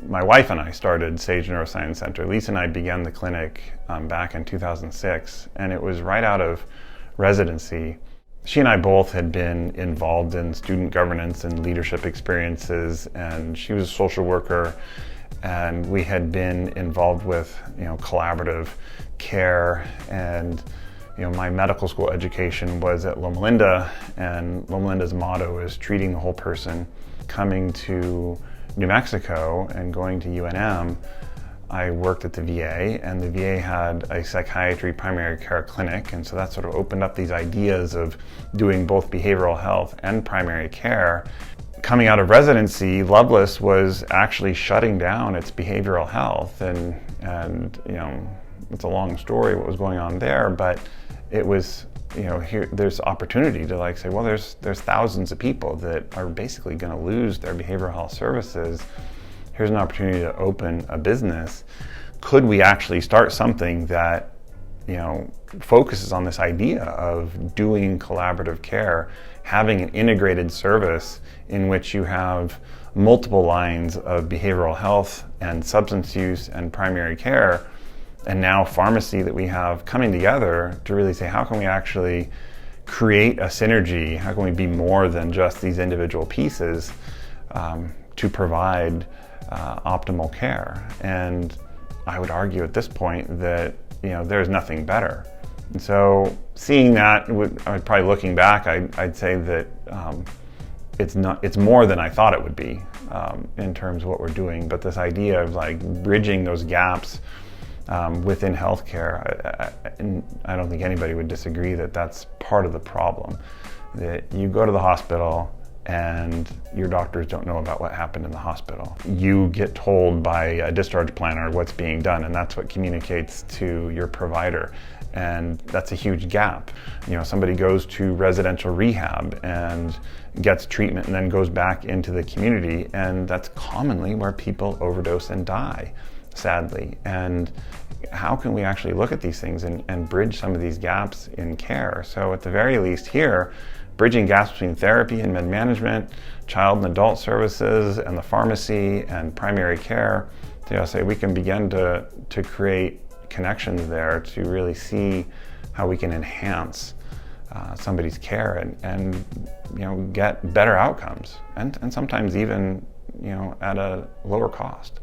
My wife and I started Sage Neuroscience Center. Lisa and I began the clinic back in 2006, and it was right out of residency. She and I both had been involved in student governance and leadership experiences, and she was a social worker, and we had been involved with collaborative care. And my medical school education was at Loma Linda, and Loma Linda's motto is treating the whole person. Coming to New Mexico and going to UNM, I worked at the VA, and the VA had a psychiatry primary care clinic, and so that sort of opened up these ideas of doing both behavioral health and primary care. Coming out of residency, Lovelace was actually shutting down its behavioral health, and it's a long story what was going on there, but it was here there's opportunity to say, well, there's thousands of people that are basically going to lose their behavioral health services. Here's an opportunity to open a business. Could we actually start something that focuses on this idea of doing collaborative care, having an integrated service in which you have multiple lines of behavioral health and substance use and primary care, and now pharmacy that we have coming together to really say, how can we actually create a synergy? How can we be more than just these individual pieces to provide optimal care? And I would argue at this point that there's nothing better. And so seeing that, probably looking back, I'd say that it's more than I thought it would be in terms of what we're doing. But this idea of bridging those gaps within healthcare, I don't think anybody would disagree that that's part of the problem. That you go to the hospital and your doctors don't know about what happened in the hospital. You get told by a discharge planner what's being done, and that's what communicates to your provider. And that's a huge gap. Somebody goes to residential rehab and gets treatment and then goes back into the community, and that's commonly where people overdose and die, sadly. And how can we actually look at these things and bridge some of these gaps in care? So at the very least here, bridging gaps between therapy and med management, child and adult services, and the pharmacy and primary care, to say we can begin to create connections there to really see how we can enhance somebody's care and get better outcomes, and sometimes even at a lower cost.